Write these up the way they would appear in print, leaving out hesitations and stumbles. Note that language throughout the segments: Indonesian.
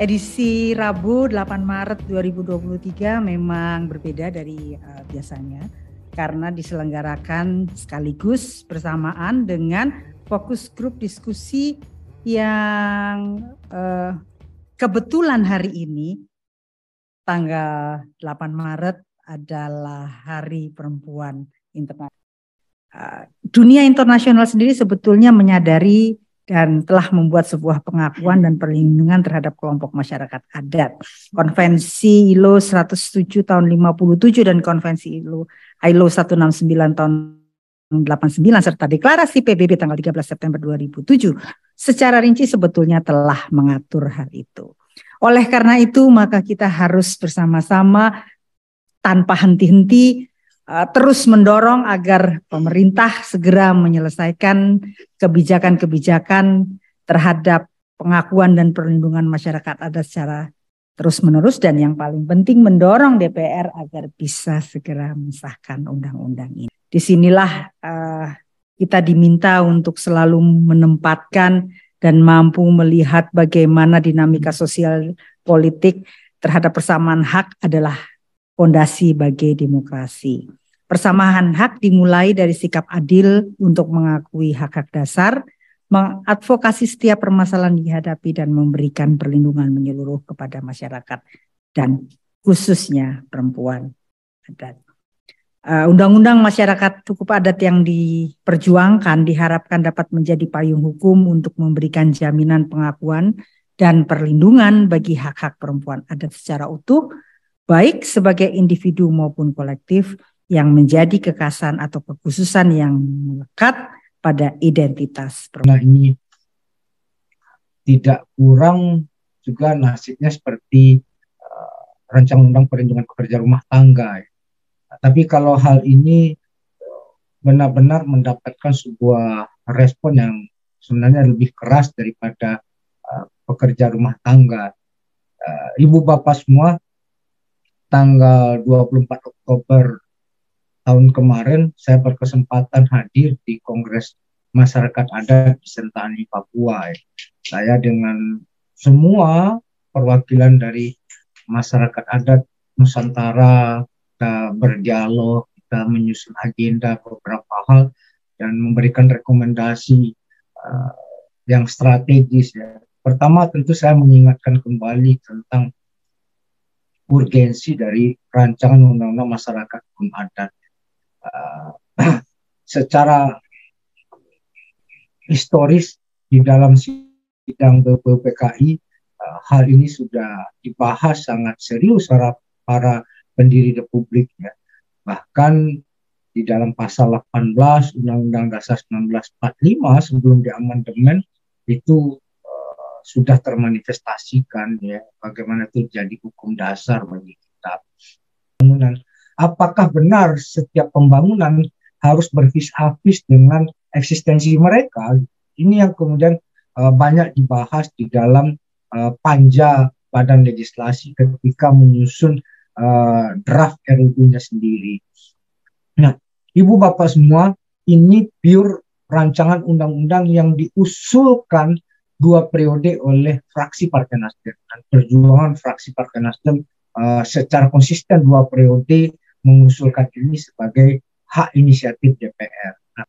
Edisi Rabu 8 Maret 2023 memang berbeda dari biasanya karena diselenggarakan sekaligus bersamaan dengan fokus grup diskusi yang kebetulan hari ini tanggal 8 Maret adalah Hari Perempuan Internasional. Dunia internasional sendiri sebetulnya menyadari dan telah membuat sebuah pengakuan dan perlindungan terhadap kelompok masyarakat adat. Konvensi ILO 107 tahun 57 dan Konvensi ILO 169 tahun 89 serta Deklarasi PBB tanggal 13 September 2007 secara rinci sebetulnya telah mengatur hal itu. Oleh karena itu maka kita harus bersama-sama tanpa henti-henti terus mendorong agar pemerintah segera menyelesaikan kebijakan-kebijakan terhadap pengakuan dan perlindungan masyarakat adat secara terus-menerus, dan yang paling penting mendorong DPR agar bisa segera mensahkan undang-undang ini. Disinilah kita diminta untuk selalu menempatkan dan mampu melihat bagaimana dinamika sosial politik terhadap persamaan hak adalah fondasi bagi demokrasi. Persamaan hak dimulai dari sikap adil untuk mengakui hak-hak dasar, mengadvokasi setiap permasalahan dihadapi dan memberikan perlindungan menyeluruh kepada masyarakat dan khususnya perempuan adat. Undang-undang masyarakat hukum adat yang diperjuangkan diharapkan dapat menjadi payung hukum untuk memberikan jaminan pengakuan dan perlindungan bagi hak-hak perempuan adat secara utuh, baik sebagai individu maupun kolektif, yang menjadi kekhasan atau kekhususan yang melekat pada identitas perempuan. Nah, ini tidak kurang juga nasibnya seperti rancangan undang perlindungan pekerja rumah tangga. Tapi kalau hal ini benar-benar mendapatkan sebuah respon yang sebenarnya lebih keras daripada pekerja rumah tangga. Ibu bapak semua, tanggal 24 Oktober tahun kemarin saya berkesempatan hadir di Kongres Masyarakat Adat di Sentani, Papua. Saya dengan semua perwakilan dari masyarakat adat Nusantara, kita berdialog, kita menyusun agenda beberapa hal dan memberikan rekomendasi yang strategis. Ya. Pertama tentu saya mengingatkan kembali tentang urgensi dari rancangan undang-undang masyarakat hukum adat. Secara historis di dalam sidang BPPKI hal ini sudah dibahas sangat serius para pendiri republik, ya. Bahkan di dalam pasal 18 Undang-Undang Dasar 1945 sebelum diamandemen itu sudah termanifestasikan, ya, bagaimana itu jadi hukum dasar bagi kita. Apakah benar setiap pembangunan harus bervis-a-vis dengan eksistensi mereka? Ini yang kemudian banyak dibahas di dalam panja badan legislasi ketika menyusun draft RUU-nya sendiri. Nah, ibu bapak semua, ini pure rancangan undang-undang yang diusulkan 2 periode oleh fraksi Partai Nasdem, dan perjuangan fraksi Partai Nasdem secara konsisten 2 periode mengusulkan ini sebagai hak inisiatif DPR. Nah,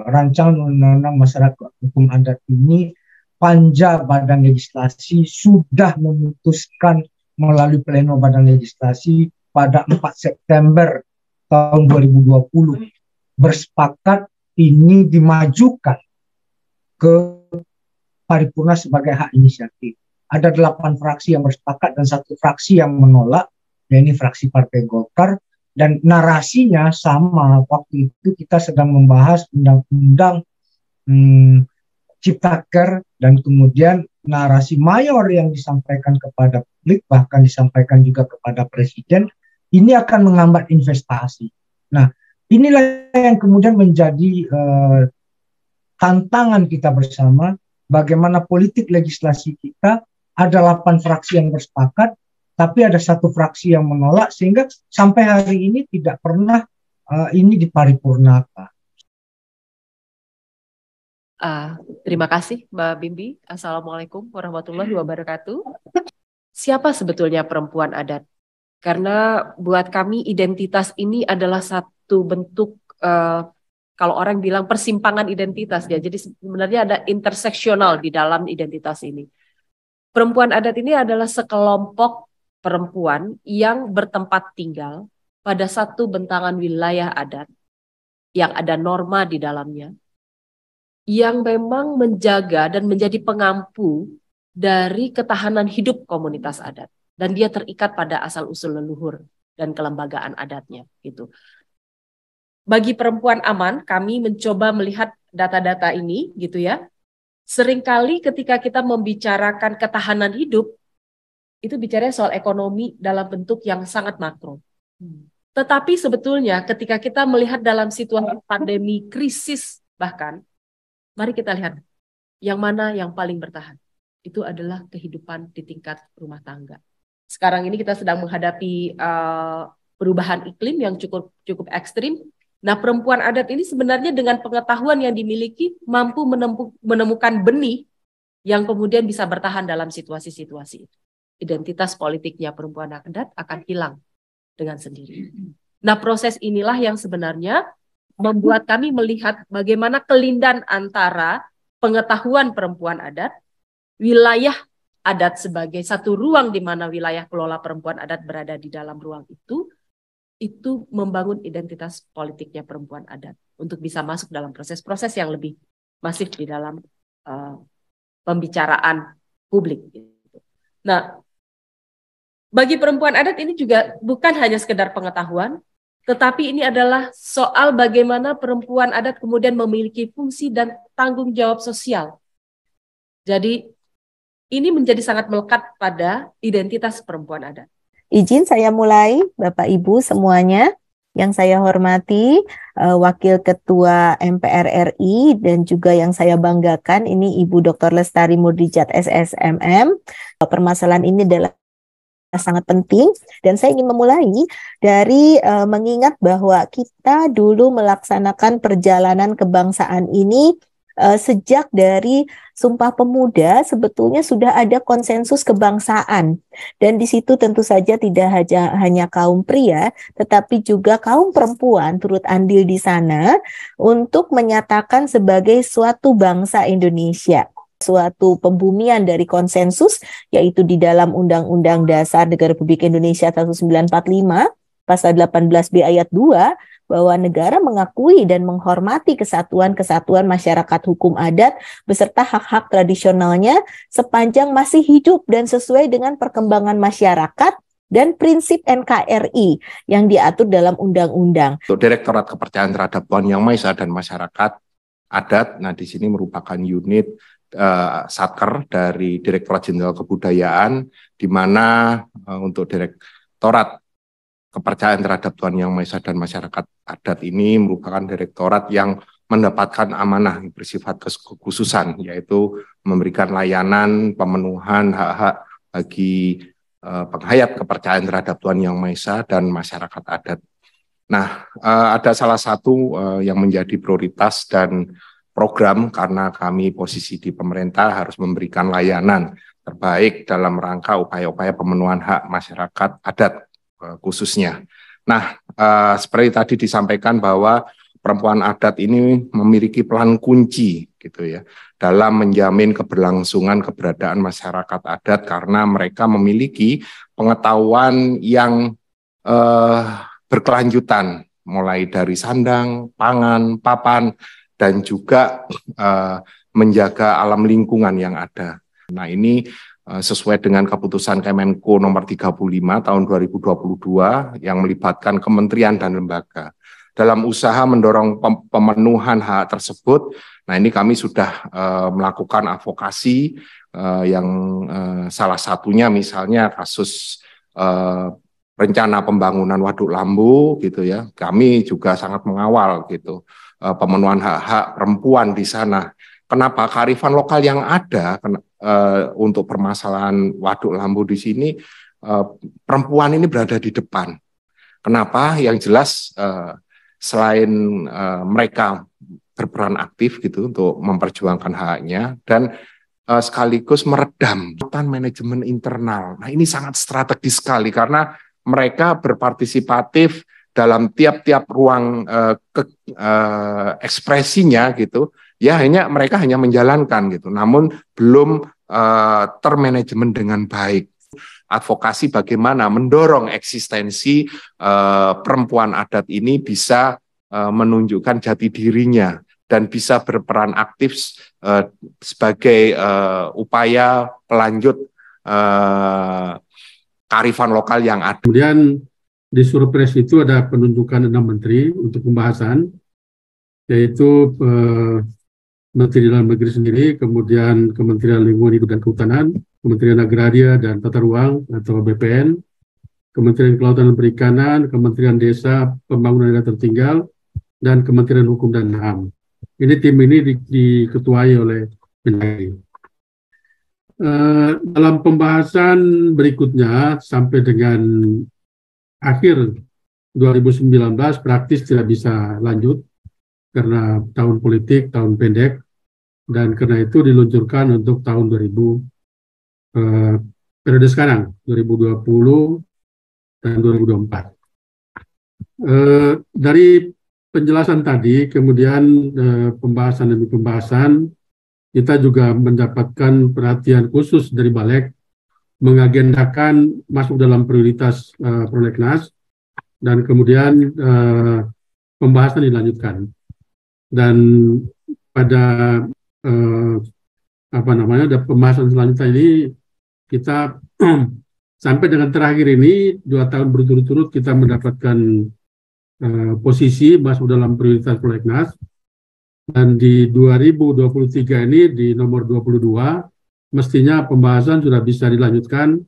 rancangan undang-undang masyarakat hukum adat ini panja badan legislasi sudah memutuskan melalui pleno badan legislasi pada 4 September tahun 2020 bersepakat ini dimajukan ke paripurna sebagai hak inisiatif. Ada 8 fraksi yang bersepakat dan 1 fraksi yang menolak, yaitu fraksi Partai Golkar, dan narasinya sama. Waktu itu kita sedang membahas undang-undang Ciptaker, dan kemudian narasi mayor yang disampaikan kepada publik, bahkan disampaikan juga kepada presiden, ini akan menghambat investasi. Nah, inilah yang kemudian menjadi tantangan kita bersama, bagaimana politik legislasi kita ada 8 fraksi yang bersepakat, tapi ada 1 fraksi yang menolak, sehingga sampai hari ini tidak pernah ini diparipurnakan. Terima kasih Mbak Bimbi. Assalamualaikum warahmatullahi wabarakatuh. Siapa sebetulnya perempuan adat? Karena buat kami identitas ini adalah satu bentuk, kalau orang bilang persimpangan identitas ya. Jadi sebenarnya ada interseksional di dalam identitas ini. Perempuan adat ini adalah sekelompok perempuan yang bertempat tinggal pada satu bentangan wilayah adat yang ada norma di dalamnya, yang memang menjaga dan menjadi pengampu dari ketahanan hidup komunitas adat, dan dia terikat pada asal-usul leluhur dan kelembagaan adatnya gitu. Bagi perempuan aman, kami mencoba melihat data-data ini gitu ya. Seringkali ketika kita membicarakan ketahanan hidup, itu bicaranya soal ekonomi dalam bentuk yang sangat makro. Tetapi sebetulnya ketika kita melihat dalam situasi pandemi, krisis bahkan, mari kita lihat yang mana yang paling bertahan. Itu adalah kehidupan di tingkat rumah tangga. Sekarang ini kita sedang menghadapi perubahan iklim yang cukup ekstrim. Nah, perempuan adat ini sebenarnya dengan pengetahuan yang dimiliki mampu menemukan benih yang kemudian bisa bertahan dalam situasi-situasi itu. Identitas politiknya perempuan adat akan hilang dengan sendiri. Nah, proses inilah yang sebenarnya membuat kami melihat bagaimana kelindan antara pengetahuan perempuan adat, wilayah adat sebagai satu ruang di mana wilayah kelola perempuan adat berada di dalam ruang itu membangun identitas politiknya perempuan adat untuk bisa masuk dalam proses-proses yang lebih masif di dalam pembicaraan publik. Nah, bagi perempuan adat ini juga bukan hanya sekedar pengetahuan, tetapi ini adalah soal bagaimana perempuan adat kemudian memiliki fungsi dan tanggung jawab sosial. Jadi ini menjadi sangat melekat pada identitas perempuan adat. Izin saya mulai, Bapak Ibu semuanya. Yang saya hormati, Wakil Ketua MPR RI dan juga yang saya banggakan, ini Ibu Dr. Lestari Murdijat SSMM. Permasalahan ini adalah sangat penting dan saya ingin memulai dari mengingat bahwa kita dulu melaksanakan perjalanan kebangsaan ini sejak dari Sumpah Pemuda sebetulnya sudah ada konsensus kebangsaan dan di situ tentu saja tidak hanya kaum pria tetapi juga kaum perempuan turut andil di sana untuk menyatakan sebagai suatu bangsa Indonesia. Suatu pembumian dari konsensus, yaitu di dalam Undang-Undang Dasar Negara Republik Indonesia tahun 1945, pasal 18B ayat 2, bahwa negara mengakui dan menghormati kesatuan-kesatuan masyarakat hukum adat beserta hak-hak tradisionalnya sepanjang masih hidup dan sesuai dengan perkembangan masyarakat dan prinsip NKRI yang diatur dalam undang-undang. Untuk Direktorat Kepercayaan Terhadap Tuhan Yang Maha Esa dan Masyarakat Adat, nah di sini merupakan unit Satker dari Direktorat Jenderal Kebudayaan, di mana untuk Direktorat Kepercayaan Terhadap Tuhan Yang Maha Esa dan Masyarakat Adat ini merupakan direktorat yang mendapatkan amanah yang bersifat kekhususan, yaitu memberikan layanan pemenuhan hak-hak bagi penghayat kepercayaan terhadap Tuhan Yang Maha Esa dan masyarakat adat. Nah, ada salah satu yang menjadi prioritas dan program karena kami posisi di pemerintah harus memberikan layanan terbaik dalam rangka upaya-upaya pemenuhan hak masyarakat adat khususnya. Nah, seperti tadi disampaikan bahwa perempuan adat ini memiliki peran kunci gitu ya dalam menjamin keberlangsungan keberadaan masyarakat adat karena mereka memiliki pengetahuan yang berkelanjutan mulai dari sandang, pangan, papan dan juga menjaga alam lingkungan yang ada. Nah, ini sesuai dengan keputusan Kemenko nomor 35 tahun 2022 yang melibatkan kementerian dan lembaga. Dalam usaha mendorong pemenuhan hak tersebut, nah ini kami sudah melakukan advokasi yang salah satunya misalnya kasus rencana pembangunan Waduk Lambu gitu ya. Kami juga sangat mengawal gitu pemenuhan hak-hak perempuan di sana. Kenapa kearifan lokal yang ada untuk permasalahan Waduk Lambu di sini perempuan ini berada di depan. Kenapa? Yang jelas selain mereka berperan aktif gitu untuk memperjuangkan haknya dan sekaligus meredam manajemen internal. Nah, ini sangat strategis sekali karena mereka berpartisipatif dalam tiap-tiap ruang ekspresinya gitu. Ya mereka hanya menjalankan gitu, namun belum termanajemen dengan baik. Advokasi bagaimana mendorong eksistensi perempuan adat ini bisa menunjukkan jati dirinya dan bisa berperan aktif sebagai upaya pelanjut kearifan lokal yang ada. Kemudian di Surpres itu ada penunjukan 6 menteri untuk pembahasan, yaitu Menteri Dalam Negeri sendiri, kemudian Kementerian Lingkungan Hidup dan Kehutanan, Kementerian Agraria dan Tata Ruang atau BPN, Kementerian Kelautan dan Perikanan, Kementerian Desa, Pembangunan Daerah Tertinggal, dan Kementerian Hukum dan HAM. Ini tim ini diketuai oleh Mendagri. Dalam pembahasan berikutnya sampai dengan akhir 2019 praktis tidak bisa lanjut karena tahun politik, tahun pendek, dan karena itu diluncurkan untuk tahun 2000 periode sekarang 2020 dan 2024. Dari penjelasan tadi, kemudian pembahasan demi pembahasan, kita juga mendapatkan perhatian khusus dari Balek mengagendakan masuk dalam prioritas Prolegnas dan kemudian pembahasan dilanjutkan. Dan pada ada pembahasan selanjutnya ini kita sampai dengan terakhir ini 2 tahun berturut-turut kita mendapatkan posisi masuk dalam prioritas Prolegnas. Dan di 2023 ini di nomor 22 mestinya pembahasan sudah bisa dilanjutkan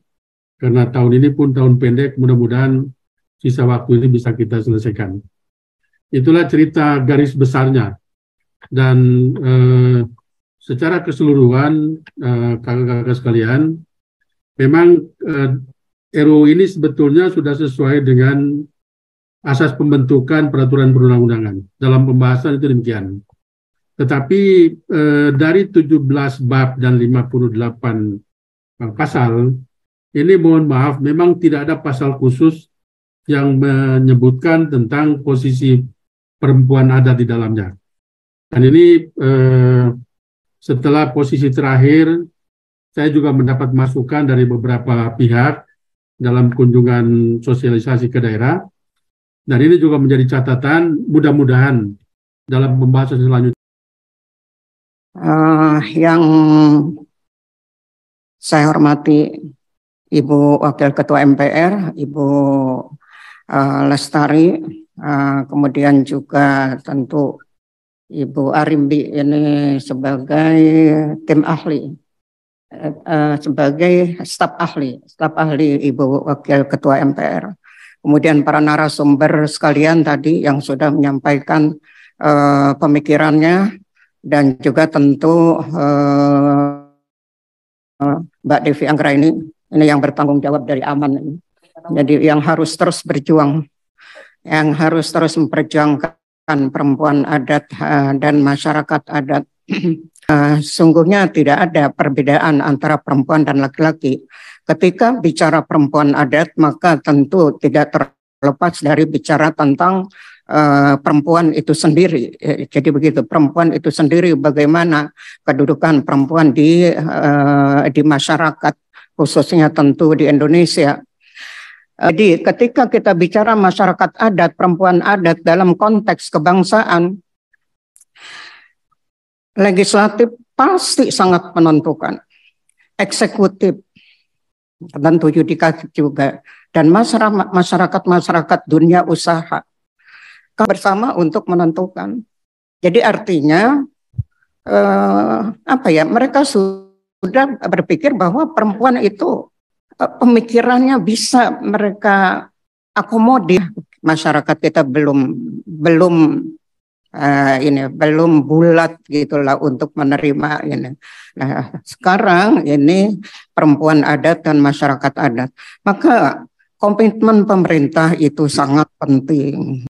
karena tahun ini pun tahun pendek, mudah-mudahan sisa waktu ini bisa kita selesaikan. Itulah cerita garis besarnya. Dan secara keseluruhan kakak-kakak sekalian, memang RUU ini sebetulnya sudah sesuai dengan asas pembentukan peraturan perundang-undangan. Dalam pembahasan itu demikian. Tetapi dari 17 bab dan 58 pasal, ini mohon maaf memang tidak ada pasal khusus yang menyebutkan tentang posisi perempuan adat di dalamnya. Dan ini setelah posisi terakhir, saya juga mendapat masukan dari beberapa pihak dalam kunjungan sosialisasi ke daerah. Dan ini juga menjadi catatan, mudah-mudahan dalam pembahasan selanjutnya. Yang saya hormati Ibu Wakil Ketua MPR, Ibu Lestari, kemudian juga tentu Ibu Arimbi ini sebagai tim ahli, sebagai staf ahli Ibu Wakil Ketua MPR. Kemudian para narasumber sekalian tadi yang sudah menyampaikan pemikirannya, dan juga tentu Mbak Devi Anggra ini yang bertanggung jawab dari Aman ini. Jadi yang harus terus berjuang, yang harus terus memperjuangkan perempuan adat dan masyarakat adat. Sungguhnya tidak ada perbedaan antara perempuan dan laki-laki. Ketika bicara perempuan adat, maka tentu tidak terlepas dari bicara tentang perempuan itu sendiri. Jadi begitu, perempuan itu sendiri, bagaimana kedudukan perempuan di masyarakat, khususnya tentu di Indonesia. Jadi ketika kita bicara masyarakat adat, perempuan adat dalam konteks kebangsaan, legislatif pasti sangat menentukan, eksekutif tentu yudikatif juga, dan masyarakat dunia usaha bersama untuk menentukan. Jadi artinya mereka sudah berpikir bahwa perempuan itu pemikirannya bisa mereka akomodir. Masyarakat kita belum bulat gitulah untuk menerima ini. Nah, sekarang ini perempuan adat dan masyarakat adat. Maka komitmen pemerintah itu sangat penting.